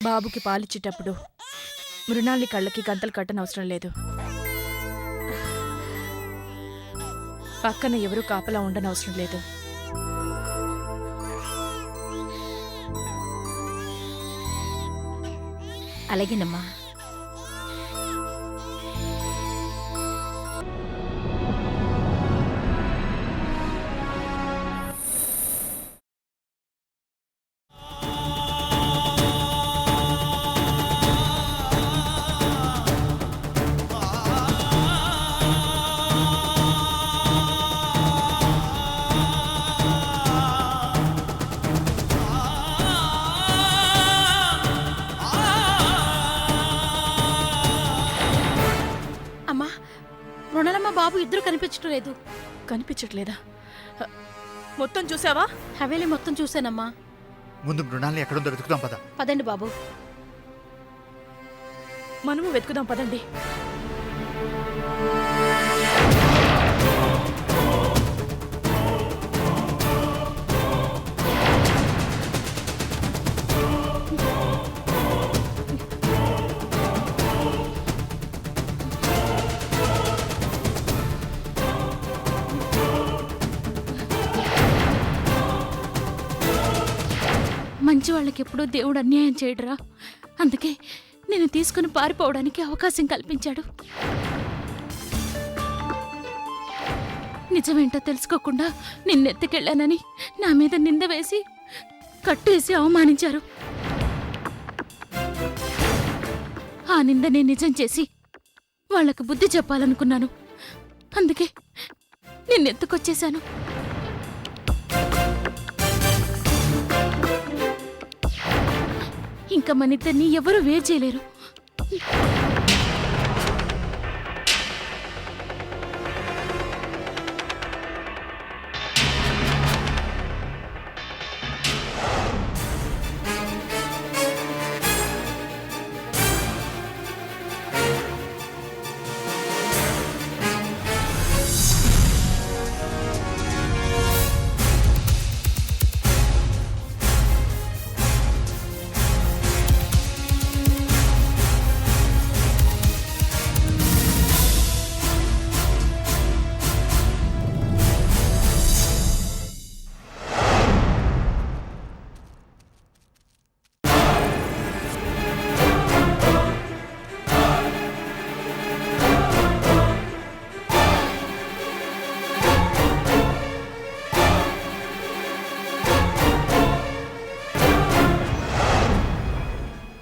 బాబుకి పాలిచ్చేటప్పుడు మృణాలి కళ్ళకి గంతలు కట్టనవసరం లేదు. పక్కన ఎవరూ కాపలా ఉండనవసరం లేదు. అలాగేనమ్మా. మృణాలమ్మ బాబు ఇద్దరు కనిపించడం లేదు. కనిపించట్లేదా? మొత్తం చూసావా? హవేలీ మొత్తం చూశానమ్మా. ముందు మృణాల్ని ఎక్కడుందో వెతుకుదాం పద. పదండి బాబు. మనము వెతుకుదాం పదండి. మంచి వాళ్ళకి ఎప్పుడూ దేవుడు అన్యాయం చేయడురా. అందుకే నేను తీసుకుని పారిపోవడానికి అవకాశం కల్పించాడు. నిజమేంటో తెలుసుకోకుండా నిన్నెత్తుకెళ్ళానని నా మీద నింద వేసి కట్టేసి అవమానించారు. ఆ నిందనే నిజం చేసి వాళ్లకు బుద్ధి చెప్పాలనుకున్నాను. అందుకే నిన్నెత్తుకొచ్చేశాను. ఇంకా మనిద్దరిని ఎవరూ వేరు చేయలేరు.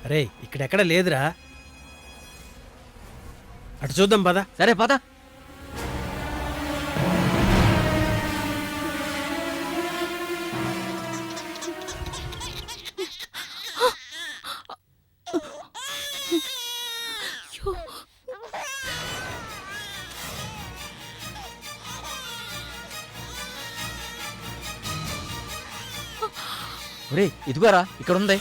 అరే ఇక్కడెక్కడ లేదురా. అటు చూద్దాం పద. సరే పద. ఒరే ఇదిగోరా ఇక్కడ ఉంది.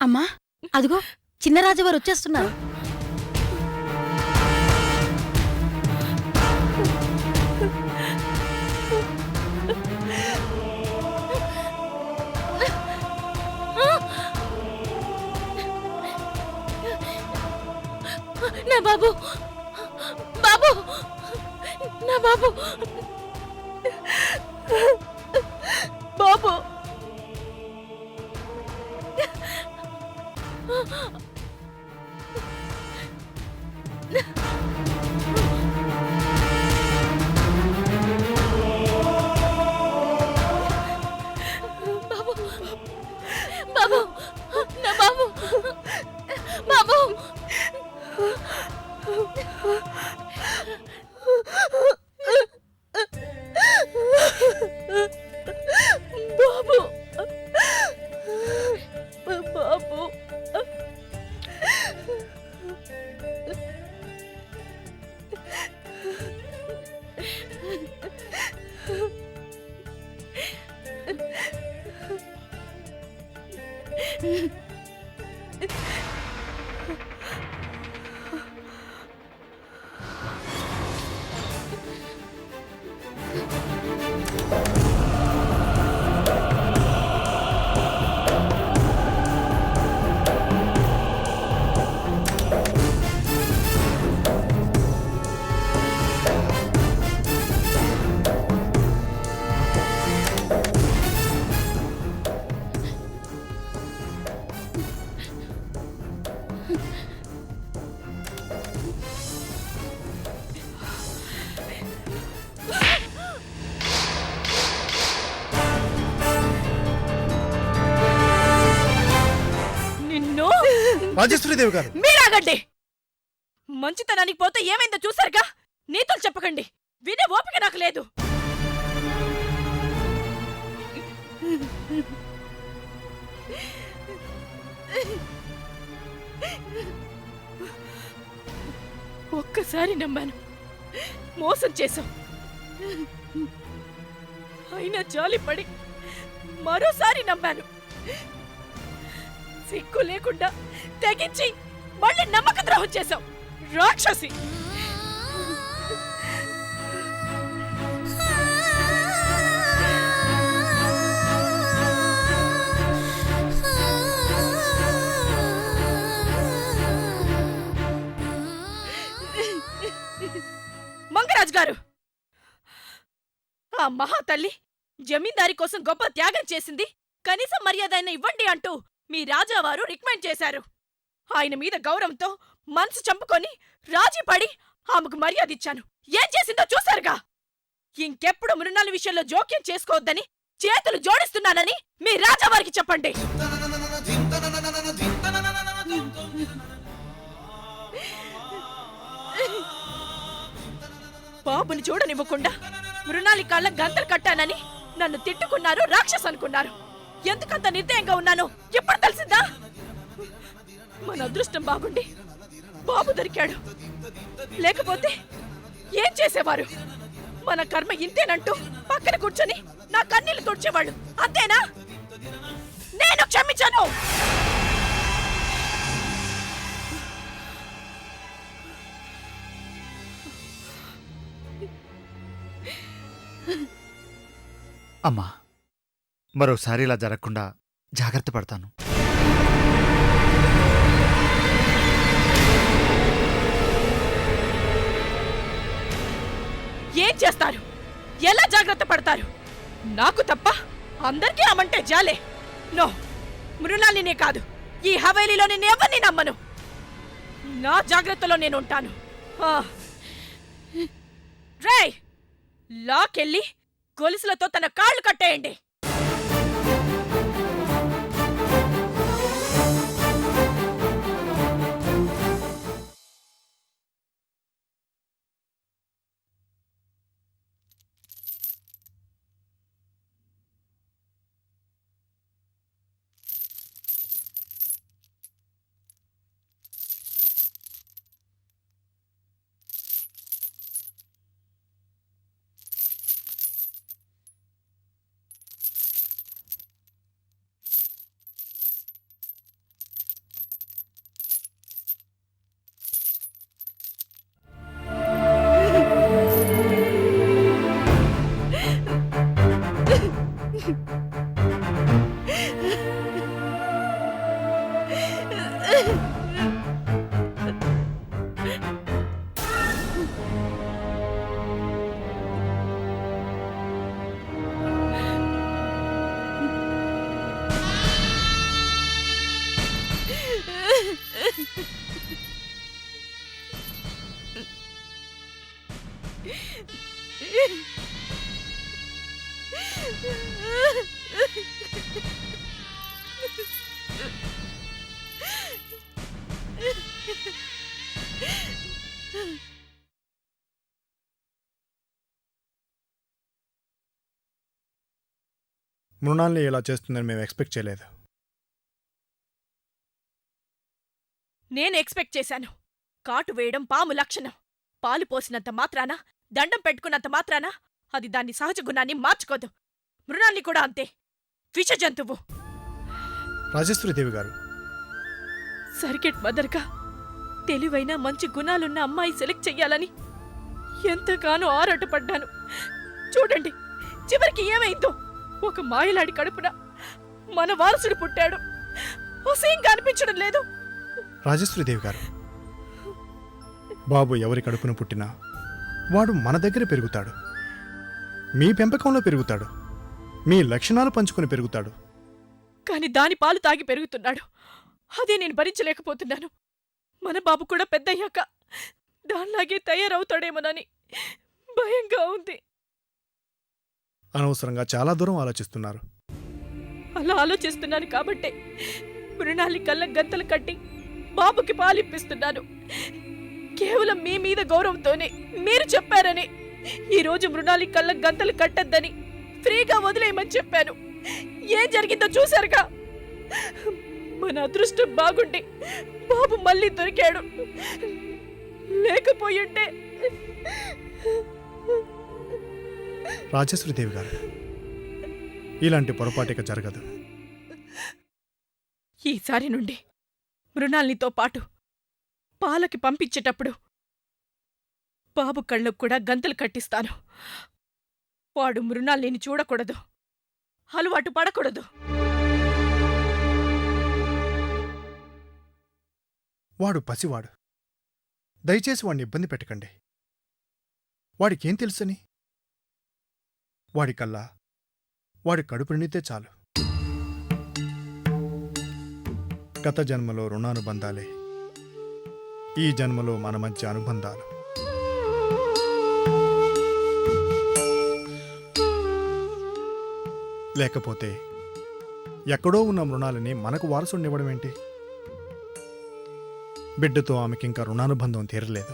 అమ్మా అదిగో చిన్నరాజువారు వచ్చేస్తున్నారు. నా బాబు, బాబు, నా బాబు, బాబు బాబు, నా బాబు, బాబు. నిన్ను రాజేశ్వరీదేవి గారు మీరాగండి. మంచితనానికి పోతే ఏమైందో చూసారుగా. నీతులు చెప్పకండి, వినే ఓపిక నాకు లేదు. ఒక్కసారి నమ్మాను, మోసం చేశాం. అయినా జాలిపడి మరోసారి నమ్మాను. సిగ్గు లేకుండా తెగించి మళ్ళీ నమ్మక ద్రోహం చేశాం. రాక్షసి! మంగరాజు గారు, ఆ మహాతల్లి జమీందారి కోసం గొప్ప త్యాగం చేసింది. కనీసం మర్యాద అయినా ఇవ్వండి అంటూ మీ రాజావారు రికమెండ్ చేశారు. ఆయన మీద గౌరవంతో మనసు చంపుకొని రాజీ పడి ఆమెకు మర్యాద ఇచ్చాను. ఏం చేసిందో చూశారుగా. ఇంకెప్పుడు మృణాల విషయంలో జోక్యం చేసుకోవద్దని చేతులు జోడిస్తున్నానని మీ రాజావారికి చెప్పండి. బాబుని చూడనివ్వకుండా మృణాలి కాళ్ళ గంతలు కట్టానని నన్ను తిట్టుకున్నారు, రాక్షస్ అనుకున్నారు. ఎందుకంత నిర్దయంగా ఉన్నానో ఎప్పుడు తెలిసిందా? మన అదృష్టం బాగుండి బాబు దొరికాడు. లేకపోతే ఏం చేసేవారు? మన కర్మ ఇంతేనంటూ పక్కన కూర్చొని నా కన్నీళ్లు తుడిచేవాళ్ళు. అంతేనా? నేను క్షమించాను. అమ్మా, మరోసారి ఇలా జరగకుండా జాగ్రత్త పడతాను. ఏం చేస్తారు? ఎలా జాగ్రత్త పడతారు? నాకు తప్ప అందరికీ అమంటే జాలే. నో, మృణాలినే కాదు, ఈ హవేలీలో నేను ఎవరిని నమ్మను. నా జాగ్రత్తలో నేను ఉంటాను. రేయ్, లాకెళ్ళి గొలుసులతో తన కాళ్ళు కట్టేయండి. మృణాల్ని ఇలా చేస్తుందని మేము ఎక్స్పెక్ట్ చేయలేదు. నేను ఎక్స్పెక్ట్ చేశాను. కాటు వేయడం పాము లక్షణం. పాలు పోసినంత మాత్రాన, దండం పెట్టుకున్నంత మాత్రాన అది దాని సహజ గుణాన్ని మార్చుకోదు. మృణాల్ని కూడా అంతే, విష జంతువు. రాజేశ్వరీదేవి గారు, సర్కిట్ మదర్గా తెలివైన మంచి గుణాలున్న అమ్మాయి సెలెక్ట్ చెయ్యాలని ఎంతగానో ఆరాటపడ్డాను. చూడండి చివరికి ఏమైందో. ఒక మాయలాడి కడుపున మన వారసుడు పుట్టాడు. అసహ్యంగా అనిపించడం లేదు? రాజేశ్వరీదేవి గారు, బాబు ఎవరి కడుపున పుట్టినా వాడు మన దగ్గర పెరుగుతాడు. మీ పెంపకంలో పెరుగుతాడు. మీ లక్షణాలు పంచుకొని పెరుగుతాడు. కాని దాని పాలు తాగి పెరుగుతున్నాడు. అదే నేను భరించలేకపోతున్నాను. మన బాబు కూడా పెద్దయ్యాక దానిలాగే తయారవుతాడేమోనని భయంగా ఉంది. అనవసరంగా చాలా దూరం ఆలోచిస్తున్నారు. అలా ఆలోచిస్తున్నాను కాబట్టే మృణాలి కళ్ళ గంతలు కట్టి బాబుకి పాలిప్పిస్తున్నాను. కేవలం మీ మీద గౌరవంతోనే, మీరు చెప్పారని ఈరోజు మృణాలి కళ్ళ గంతలు కట్టద్దని ఫ్రీగా వదిలేయమని చెప్పాను. ఏం జరిగిందో చూశారుగా. మన అదృష్టం బాగుండి బాబు మళ్ళీ దొరికాడు. లేకపోయింటే రాజేశ్వరీదేవి గారు, ఇలాంటి పొరపాటిక జరగదు. ఈసారి నుండి మృణాల్నితో పాటు పాలకి పంపించేటప్పుడు బాబు కళ్ళకు కూడా గంతలు కట్టిస్తాను. వాడు మృణాల్ని చూడకూడదు, అలవాటు పడకూడదు. వాడు పసివాడు. దయచేసి వాడిని ఇబ్బంది పెట్టకండి. వాడికేం తెలుసని? వాడికల్లా వాడి కడుపు నిండితే చాలు. గత జన్మలో రుణానుబంధాలే ఈ జన్మలో మన మధ్య అనుబంధాలు. లేకపోతే ఎక్కడో ఉన్న మృణాలని మనకు వారసునివ్వడం ఏంటి? బిడ్డతో ఆమెకింకా రుణానుబంధం తీరలేదు.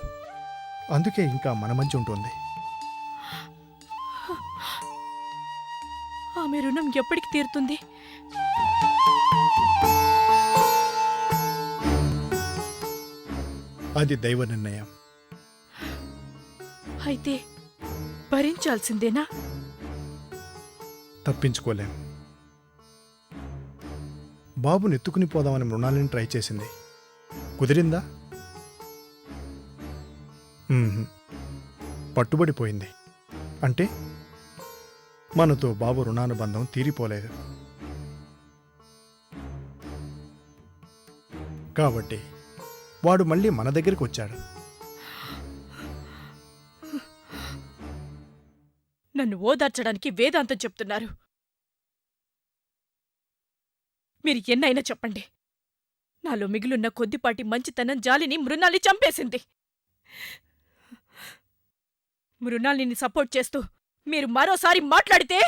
అందుకే ఇంకా మన మధ్య ఉంటుంది. ఆమె రుణం ఎప్పటికి తీరుతుంది? అది దైవ నిర్ణయం. అయితే భరించాల్సిందేనా? తప్పించుకోలేం. బాబుని ఎత్తుకుని పోదామని మృణాలిని ట్రై చేసింది. కుదిరిందా? పట్టుబడిపోయింది. అంటే మనతో బాబు రుణానుబంధం తీరిపోలేదు. కాబట్టి వాడు మళ్ళీ మన దగ్గరికి వచ్చాడు. నన్ను ఓదార్చడానికి వేదాంతం చెప్తున్నారు. మీరు ఎన్నైనా చెప్పండి, నాలో మిగిలున్న కొద్దిపాటి మంచితనం జాలిని మృణాలి చంపేసింది. మృణాలిని సపోర్ట్ చేస్తూ మీరు మరోసారి మాట్లాడితే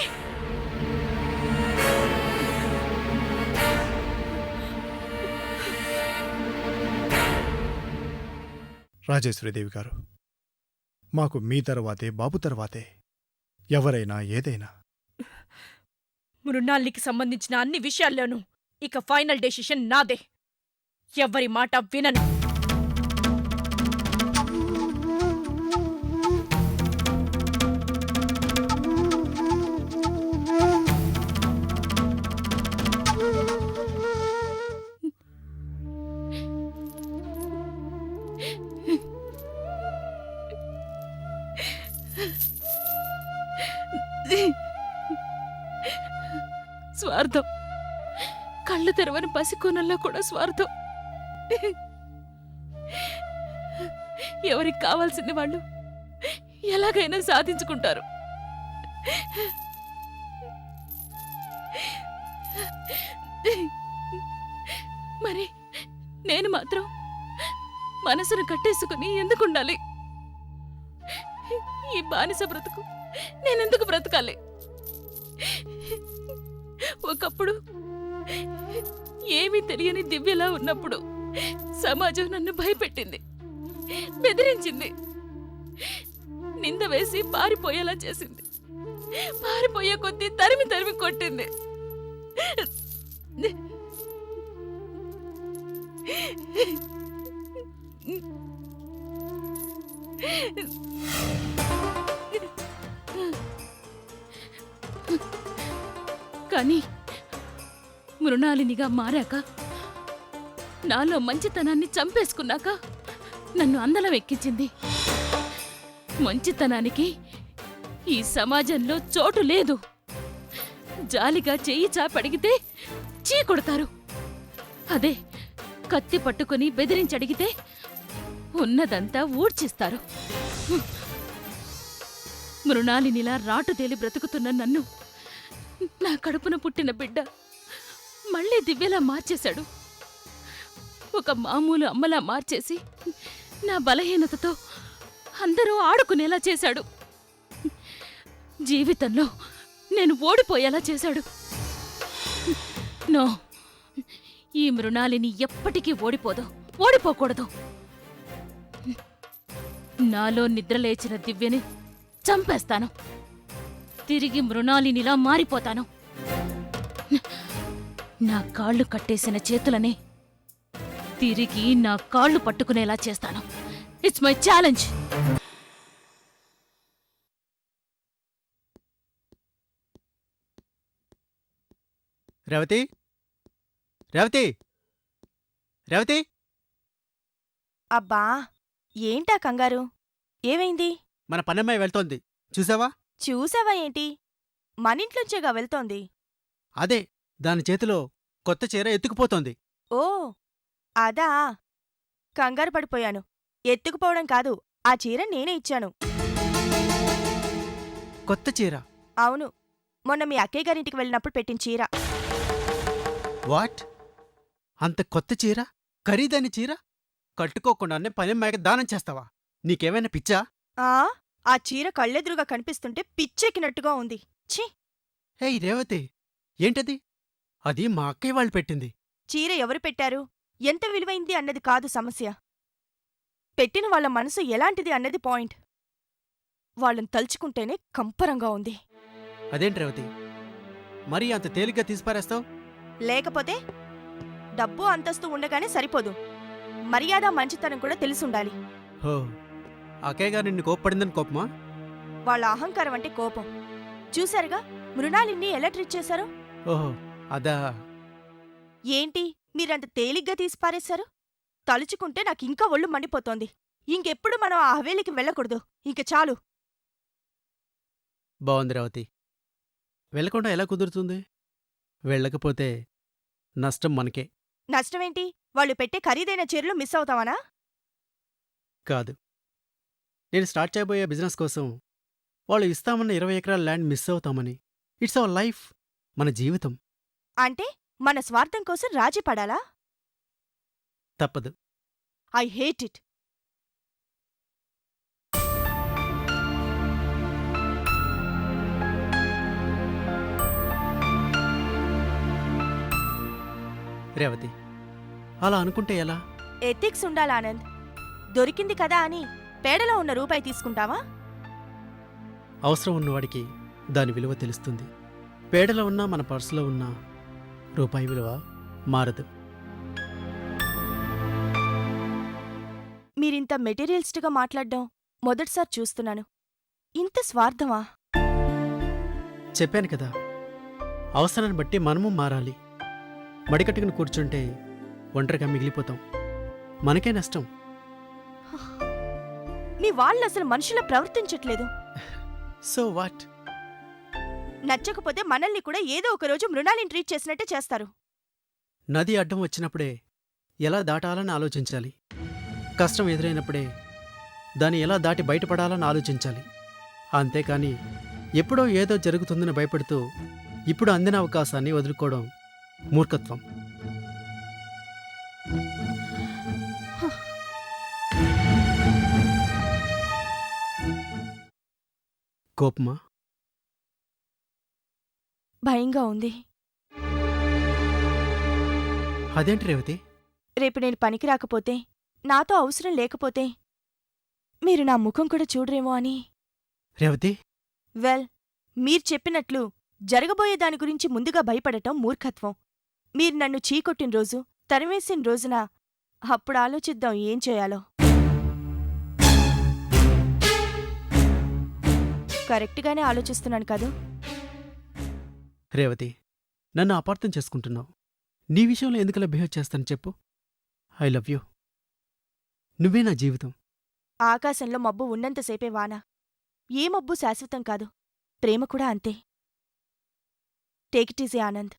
రాజేశ్వరీదేవి గారు, మాకు మీ తర్వాతే బాబు తర్వాతే ఎవరైనా ఏదైనా. మృణాలికి సంబంధించిన అన్ని విషయాల్లోనూ ఇక ఫైనల్ డెసిషన్ నాదే. ఎవ్వరి మాట వినను. స్వార్థం. కళ్ళు తెరవని పసికోనల్లో కూడా స్వార్థం. ఎవరికి కావాల్సింది వాళ్ళు ఎలాగైనా సాధించుకుంటారు. మరి నేను మాత్రం మనసును కట్టేసుకుని ఎందుకుండాలి? ఈ బానిస బ్రతుకు నేనెందుకు బ్రతకాలి? ఒకప్పుడు ఏమీ తెలియని దివ్యలా ఉన్నప్పుడు సమాజం నన్ను భయపెట్టింది, బెదిరించింది, నింద వేసి పారిపోయేలా చేసింది. పారిపోయే కొద్దీ తరిమి తరిమి కొట్టింది. కానీ మృణాలినిగా మారాక నాలో మంచితనాన్ని చంపేసుకున్నాక నన్ను అందలం ఎక్కించింది. మంచితనానికి ఈ సమాజంలో చోటు లేదు. జాలిగా చెయ్యి చాపడిగితే చీ కొడతారు. అదే కత్తి పట్టుకుని బెదిరించడిగితే ఉన్నదంతా ఊడ్చిస్తారు. మృణాలినిలా రాటు తేలి బ్రతుకుతున్న నన్ను నా కడుపున పుట్టిన బిడ్డ మళ్ళీ దివ్యలా మార్చేశాడు. ఒక మామూలు అమ్మలా మార్చేసి నా బలహీనతతో అందరూ ఆడుకునేలా చేశాడు. జీవితంలో నేను ఓడిపోయేలా చేశాడు. నో, ఈ మృణాలిని ఎప్పటికీ ఓడిపోకూడదు. నాలో నిద్రలేచిన దివ్యని చంపేస్తాను. తిరిగి మృణాలినిలా మారిపోతాను. నా కాళ్ళు కట్టేసిన చేతులని తిరిగి నా కాళ్ళు పట్టుకునేలా చేస్తాను. It's my challenge. Revathi Revathi Revathi అబ్బా ఏంటా కంగారు? ఏమైంది? మన పనమ్మాయి వెళ్తోంది చూసావా? చూసావా ఏంటి? మనింట్లోంచేగా వెళ్తోంది. అదే దాని చేతిలో కొత్త చీర ఎత్తుకుపోతోంది. ఓ అదా, కంగారు పడిపోయాను. ఎత్తుకుపోవడం కాదు, ఆ చీర నేనే ఇచ్చాను. కొత్త చీర? అవును, మొన్న మీ అక్కయ్య గారింటికి వెళ్ళినప్పుడు పెట్టిన చీర. వాట్? అంత కొత్త చీర, ఖరీదైన చీర కట్టుకోకుండానే పనమ్మాయికి దానం చేస్తావా? నీకేమైనా పిచ్చా? ఆ చీర కళ్ళెదురుగా కనిపిస్తుంటే పిచ్చెక్కినట్టుగా ఉంది. ఛీ! హేయ్ రేవతి, ఏంటది? అది మా అక్కయ్య వాళ్ళు పెట్టింది. చీర ఎవరు పెట్టారు, ఎంత విలువైంది అన్నది కాదు సమస్య. పెట్టిన వాళ్ళ మనసు ఎలాంటిది అన్నది పాయింట్. వాళ్ళని తలుచుకుంటేనే కంపరంగా ఉంది. అదేంటి రేవతి, మరీ అంత తేలిగ్గా తీసిపారేస్తావు? లేకపోతే డబ్బు అంతస్తు ఉండగానే సరిపోదు, మర్యాద మంచితనం కూడా తెలిసుండాలి. హో, అక్కయ్య గారు నిన్ను కోప్పడిందని కోపమా? వాళ్ళ అహంకారం అంటే కోపం. చూశారుగా మృణాలిని ఎలా ట్రీట్ చేశారు. ఓహో అదా. ఏంటి మీరంత తేలిగ్గా తీసిపారేశారు? తలుచుకుంటే నాకింకా ఒళ్ళు మండిపోతోంది. ఇంకెప్పుడు మనం ఆ హవేలికి వెళ్ళకూడదు. ఇంక చాలు. బావుంది రేవతి, వెళ్ళకుండా ఎలా కుదురుతుంది? వెళ్ళకపోతే నష్టం మనకే. నష్టమేంటి? వాళ్ళు పెట్టే ఖరీదైన చీరలు మిస్ అవుతావనా? కాదు, నేను స్టార్ట్ చేయబోయే బిజినెస్ కోసం వాళ్ళు ఇస్తామన్న 20 ఎకరాల ల్యాండ్ మిస్ అవుతామని. ఇట్స్ అవర్ లైఫ్, మన జీవితం. అంటే మన స్వార్థం కోసం రాజీ పడాలా? తప్పదు. I hate it. రేవతి, అలా అనుకుంటే ఎలా? ఎథిక్స్ ఉండాలా ఆనంద్? దొరికింది కదా అని పేడలో ఉన్న రూపాయి తీసుకుంటావా? అవసరం ఉన్నవాడికి దాని విలువ తెలుస్తుంది. పేడలో ఉన్నా మన పర్సులో ఉన్న రూపాయి విలువ మారదు. మీరింత మెటీరియలిస్ట్గా మాట్లాడ్డం మొదటిసారి చూస్తున్నాను. ఇంత స్వార్థమా? చెప్పాను కదా, అవసరాన్ని బట్టి మనము మారాలి. మడికట్టుకుని కూర్చుంటే ఒంటరిగా మిగిలిపోతాం, మనకే నష్టం. మీ వాళ్ళు అసలు మనుషులా ప్రవర్తించట్లేదు. So what? నచ్చకపోతే మనల్ని కూడా ఏదో ఒకరోజు మృణాలిని ట్రీట్ చేసినట్టే చేస్తారు. నది అడ్డం వచ్చినప్పుడే ఎలా దాటాలని ఆలోచించాలి. కష్టం ఎదురైనప్పుడే దాన్ని ఎలా దాటి బయటపడాలని ఆలోచించాలి. అంతేకాని ఎప్పుడో ఏదో జరుగుతుందని భయపడుతూ ఇప్పుడు అందిన అవకాశాన్ని వదులుకోవడం మూర్ఖత్వం. కోపమా? భయంగా ఉంది. అదేంటి రేవతి? రేపు నేను పనికి రాకపోతే, నాతో అవసరం లేకపోతే మీరు నా ముఖం కూడా చూడరేమో అని. రేవతి, వెల్, మీరు చెప్పినట్లు జరగబోయే దాని గురించి ముందుగా భయపడటం మూర్ఖత్వం. మీరు నన్ను చీకొట్టిన రోజు, తరిమేసిన రోజున అప్పుడు ఆలోచిద్దాం ఏం చేయాలో. కరెక్ట్గానే ఆలోచిస్తున్నాను కదూ? రేవతి, నన్ను అపార్థం చేసుకుంటున్నావు. నీ విషయంలో ఎందుకలా బిహేవ్ చేస్తాను చెప్పు? I love you. నువ్వే నా జీవితం. ఆకాశంలో మబ్బు ఉన్నంతసేపే వాన. ఏ మబ్బు శాశ్వతం కాదు. ప్రేమ కూడా అంతే. Take it easy Anand.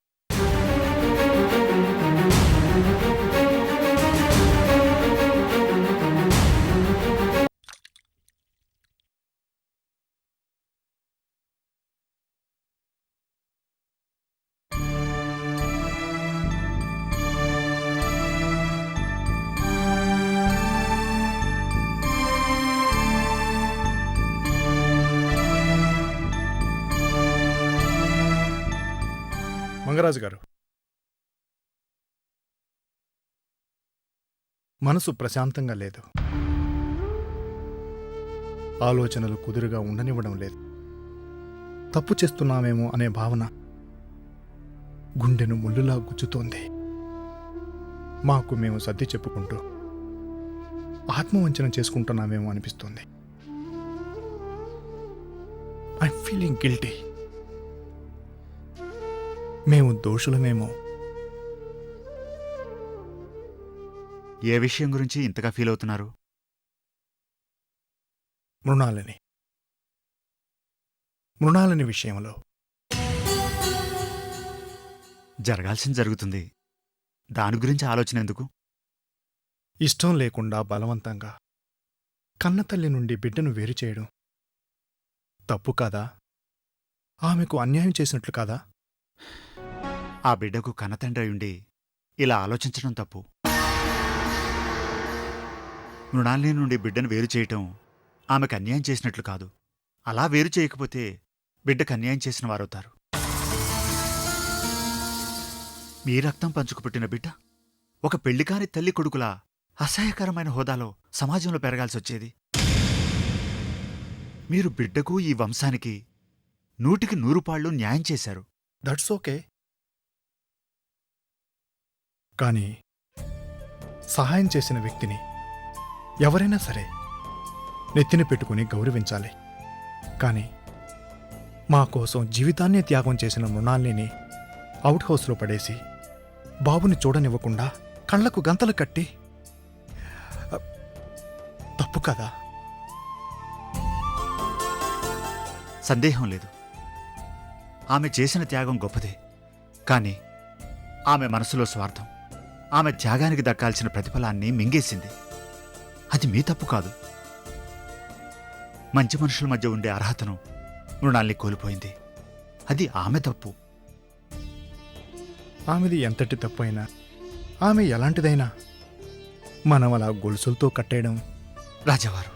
Mangaraju గారు, మనసు ప్రశాంతంగా లేదు. ఆలోచనలు కుదురుగా ఉండనివ్వడం లేదు. తప్పు చేస్తున్నామేమో అనే భావన గుండెను ముల్లులా గుచ్చుతోంది. మాకు మేము సర్ది చెప్పుకుంటూ ఆత్మవంచన చేసుకుంటున్నామేమో అనిపిస్తోంది. I feeling guilty. మేము దోషులమేమో. ఏ విషయం గురించి ఇంతగా ఫీల్ అవుతున్నారు? మృణాలని విషయంలో. జరగాల్సింది జరుగుతుంది. దాని గురించి ఆలోచన ఎందుకు? ఇష్టం లేకుండా బలవంతంగా కన్నతల్లి నుండి బిడ్డను వేరు చేయడం తప్పు కాదా? ఆమెకు అన్యాయం చేసినట్లు కాదా? ఆ బిడ్డకు కన్నతండ్రి అయుండి ఇలా ఆలోచించడం తప్పు. మృణాలిని నుండి బిడ్డను వేరు చేయటం ఆమెకు అన్యాయం చేసినట్లు కాదు. అలా వేరు చేయకపోతే బిడ్డకు అన్యాయం చేసిన వారవుతారు. మీ రక్తం పంచుకు పుట్టిన బిడ్డ ఒక పెళ్లికాని తల్లి కొడుకులా అసహ్యకరమైన హోదాలో సమాజంలో పెరగాల్సొచ్చేది. మీరు బిడ్డకు ఈ వంశానికి 100కి 100 న్యాయం చేశారు. That's okay. కానీ సహాయం చేసిన వ్యక్తిని ఎవరైనా సరే నెత్తిన పెట్టుకుని గౌరవించాలి. కానీ మా కోసం జీవితాన్నే త్యాగం చేసిన మృణాల్ని అవుట్ హౌస్లో పడేసి బాబుని చూడనివ్వకుండా కళ్లకు గంతలు కట్టి తప్పు కదా? సందేహం లేదు, ఆమె చేసిన త్యాగం గొప్పదే. కాని ఆమె మనసులో స్వార్థం ఆమె త్యాగానికి దక్కాల్సిన ప్రతిఫలాన్ని మింగేసింది. అది మీ తప్పు కాదు. మంచి మనుషుల మధ్య ఉండే అర్హతను మృణాల్ని కోల్పోయింది. అది ఆమె తప్పు. ఆమెది ఎంతటి తప్పు అయినా, ఆమె ఎలాంటిదైనా మనం అలా గొలుసులతో కట్టేయడం. రాజావారు,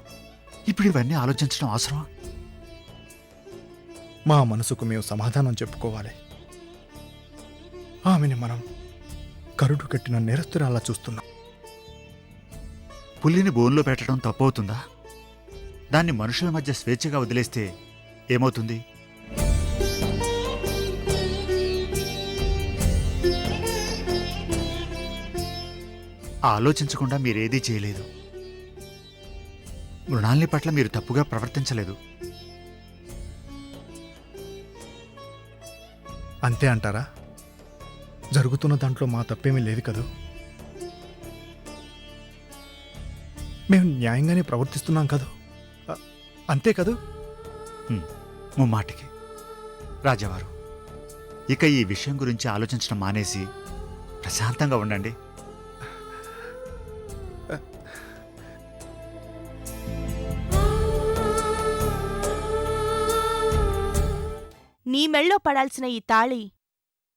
ఇప్పుడు ఇవన్నీ ఆలోచించడం అవసరమా? మా మనసుకు మేము సమాధానం చెప్పుకోవాలి. ఆమెని మనం కరుడు కట్టిన నేరస్తురాలా చూస్తున్నాం. పులిని బోన్లో పెట్టడం తప్పవుతుందా? దాన్ని మనుషుల మధ్య స్వేచ్ఛగా వదిలేస్తే ఏమవుతుంది? ఆలోచించకుండా మీరేదీ చేయలేదు. మృణాల్ని పట్ల మీరు తప్పుగా ప్రవర్తించలేదు. అంతే అంటారా? జరుగుతున్న దాంట్లో మా తప్పేమీ లేదు కదూ. మేము న్యాయంగానే ప్రవర్తిస్తున్నాం కదూ. అంతే కదూ. ముమ్మాటికి. రాజావారు, ఇక ఈ విషయం గురించి ఆలోచించడం మానేసి ప్రశాంతంగా ఉండండి. నీ మెళ్ళో పడాల్సిన ఈ తాళి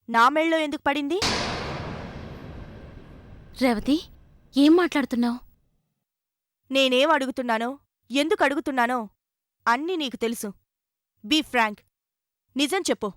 నా మెళ్ళో ఎందుకు పడింది? రేవతి, ఏం మాట్లాడుతున్నావు? నేనేం అడుగుతున్నానో, ఎందుకు అడుగుతున్నానో అన్నీ నీకు తెలుసు. Be frank. నిజం చెప్పు.